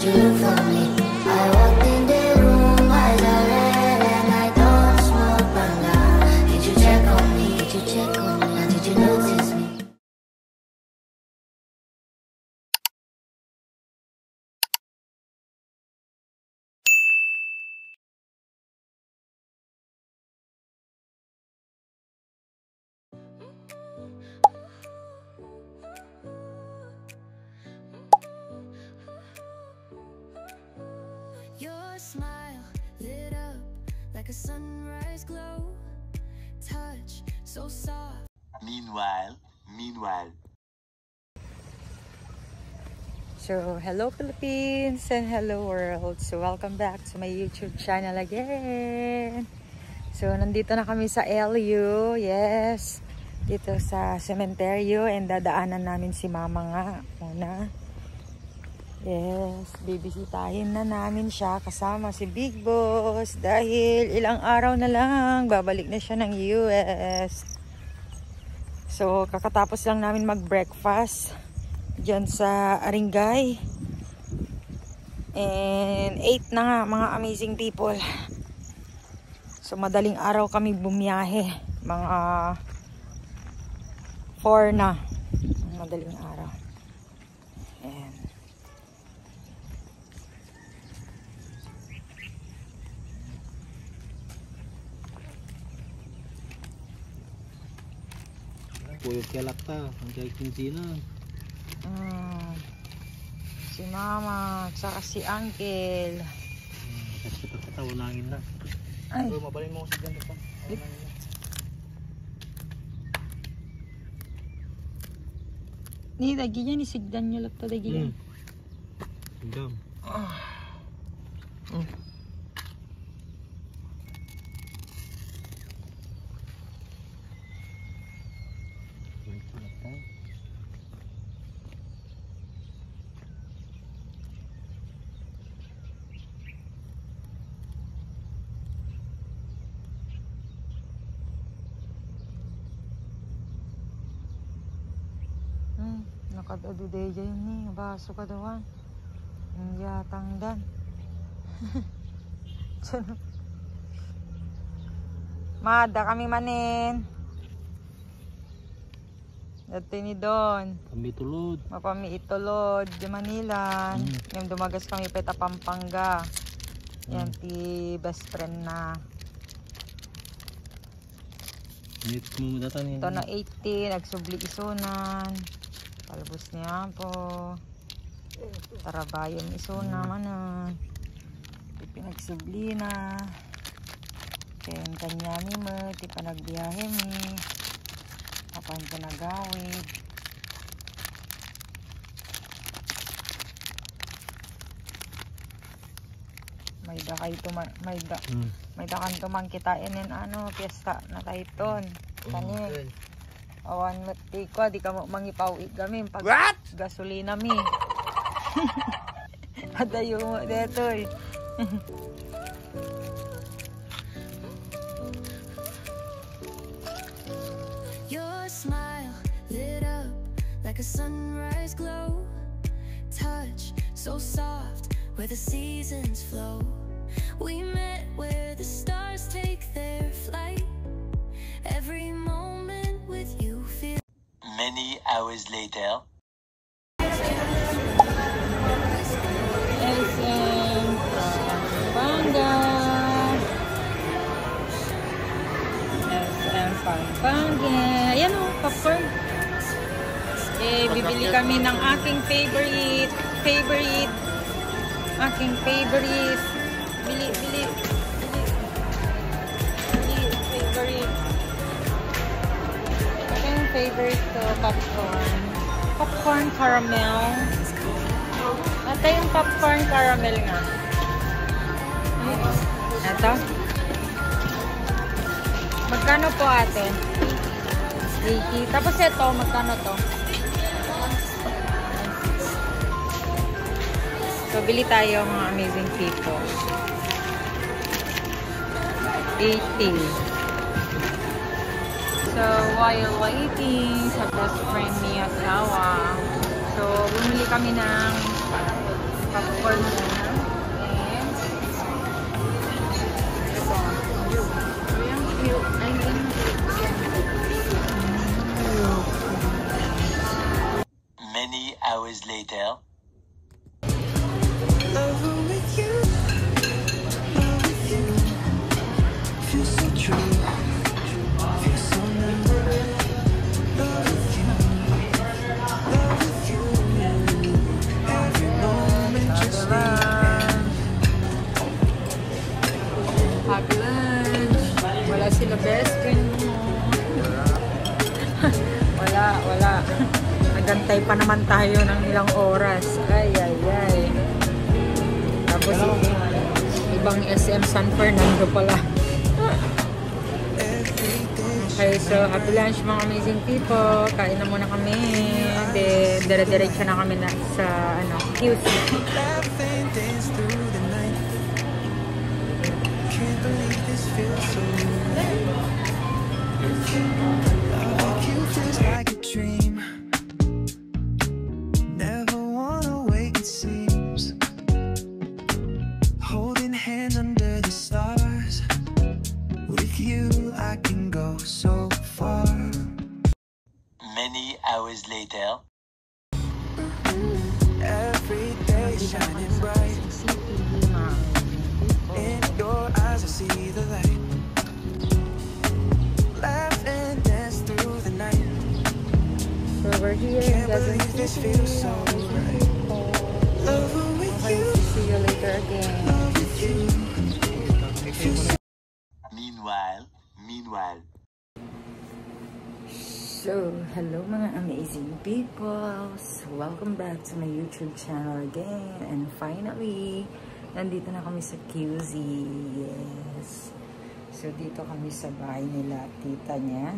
you look for me? I walked in the room, eyes are red, and I don't smoke banga. Did you check on me? Did you check on me? Or did you notice me? Your smile lit up like a sunrise glow, touch so soft. Meanwhile. So, hello Philippines and hello world. So, welcome back to my YouTube channel again. So, nandito na kami sa LU. Yes. Dito sa cementerio and dadaanan namin si mama nga muna. Yes, bibisitahin na namin siya kasama si Big Boss dahil ilang araw na lang babalik na siya ng US. So, kakatapos lang namin mag-breakfast dyan sa Aringay. And 8 na nga mga amazing people. So, madaling araw kami bumiyahe. Mga 4 na. Madaling araw. Ayan. Puyog kaya lakta, ang kaya kinsina. Si mama, tsaka si uncle. Kasi katawunangin na. Ay. Mabalin mo kasi dyan. Ni lagi niya, ni sigdan niyo lang to lagi yan. Sigdan. Nakadaduday dyan ni, baso ka dawan. Yung yatang dan. Mada kami manin. Dati ni Don. Kami tulod. Mapami itulod di Manila. Yung dumagas kami peta Pampanga. Yan ti best friend na. Ito na 80, nagsubli isunan. Palabos niya po. Tarabayan isunan manan. Pinagsubli na. Kaya kanya ni mo, ti panagbiyahe mi. Apan panagawid. May da kayo may da kanto man kitain in ano, piyesta na tayton. Kani. Awan mati ko, di ka mo mangipawi kami pag what? Gasolina mi. Adayo mo dito eh. Your smile lit up like a sunrise glow, touch so soft where the seasons flow. We met where the stars take their flight. Every moment with you feel. Many hours later. SM Pampanga. SM Pampanga. Ayan o, popcorn. Eh, bibili kami ng aking favorite. Aking favorite. Bili. Favorite. Aking favorite popcorn. Popcorn caramel. Ito yung popcorn caramel nga. Ito. Magkano po ate? 80. Tapos ito, magkano to? So, bili tayo mga amazing people. 80. So, while waiting sa best friend ni asawa, so, bumili kami ng Popcorn muna. And ito. Yung cute. Ay, Many hours later. happy lunch. Wala sila best friend mo. Wala. Nagantay pa naman tayo ng ilang oras. Ay. Tapos ibang SM San Fernando pala. Okay, so happy lunch mga amazing people. Kain na muna kami. Dire-diretso na kami na sa QC. Like a dream, never wanna wake, it seems. Holding hands under the stars, with you I can go so far. Many hours later. Every day shining bright, in your eyes I see the light. Laugh and dance through the night. So we're here in Can't Quezon believe this City. feels so right. Loving with Okay, you, see you later again. love with you. Meanwhile. So, hello mga amazing people. Welcome back to my YouTube channel again. And finally, nandito na kami sa QZ. Yes. So, dito kami sa bahay nila, tita niya.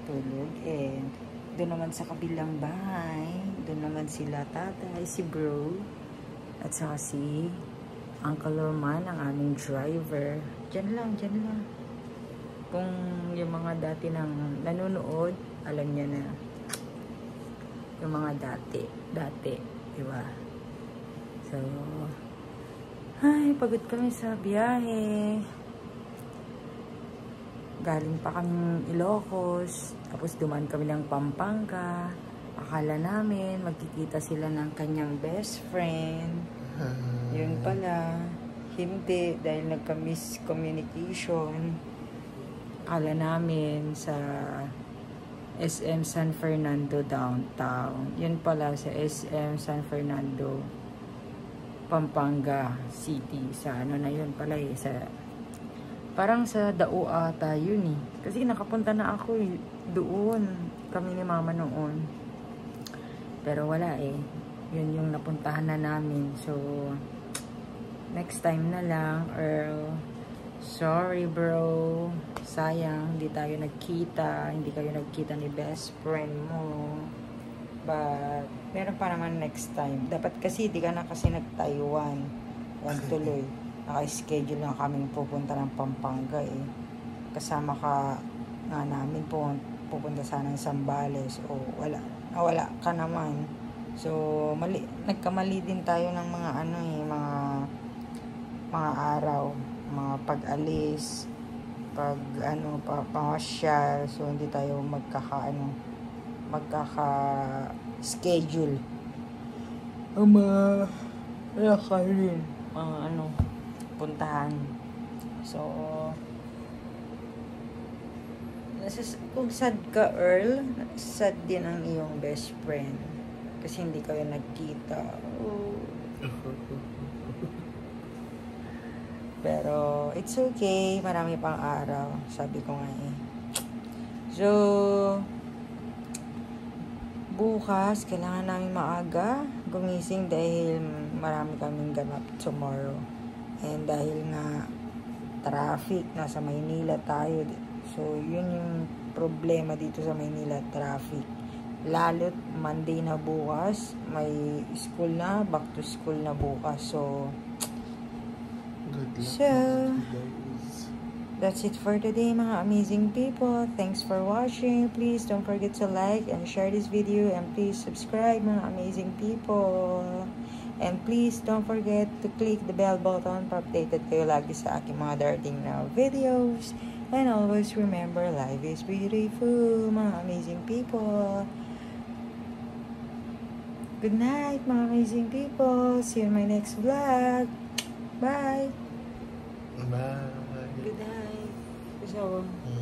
Tulog. And doon naman sa kabilang bahay, doon naman sila tatay, si bro, at saka si Uncle Roman, ang aming driver. Diyan lang. Kung yung mga dati nang nanonood, alam niya na yung mga dati, diba? So, ay, pagod kami sa biyahe. Galing pa kami Ilocos, tapos dumaan kami ng Pampanga. Akala namin magkikita sila ng kanyang best friend. Yun pala, hindi, dahil nagka-miscommunication. Akala namin sa SM San Fernando downtown. Yun pala sa SM San Fernando Pampanga City. Sa na yun pala sa parang sa Dao ata yun eh. Kasi nakapunta na ako doon. Kami ni mama noon. Pero wala eh. Yun yung napuntahan na namin. So next time na lang. Earl, sorry bro, sayang hindi tayo nagkita, hindi kayo nagkita ni best friend mo, but meron pa naman next time. Dapat kasi di ka na kasi nag-Taiwan, yan tuloy, naka-schedule na kaming pupunta ng Pampanga eh, kasama ka nga namin pupunta sana ng Zambales, o wala ka naman. So nagkamali din tayo ng mga mga araw, mga pag-alis, pamasyal. So hindi tayo magkaka-schedule. Wala ka rin puntahan. So kung sad ka, Earl, sad din ang iyong best friend kasi hindi kayo nagkita. Pero, it's okay. Marami pang araw. Sabi ko nga eh. So, bukas, kailangan namin maaga gumising dahil marami kaming ganap tomorrow. And dahil nga traffic, nasa Maynila tayo. So, yun yung problema dito sa Maynila, traffic. Lalo't Monday na bukas, may school na, back to school na bukas. So, that's it for today mga amazing people. Thanks for watching. Please don't forget to like and share this video, and please subscribe mga amazing people. And please don't forget to click the bell button para updated kayo lagi sa aking mga darating na videos. And always remember, life is beautiful, mga amazing people. Good night, mga amazing people. See you in my next vlog. Bye. Bye. Good night. Gusto ko.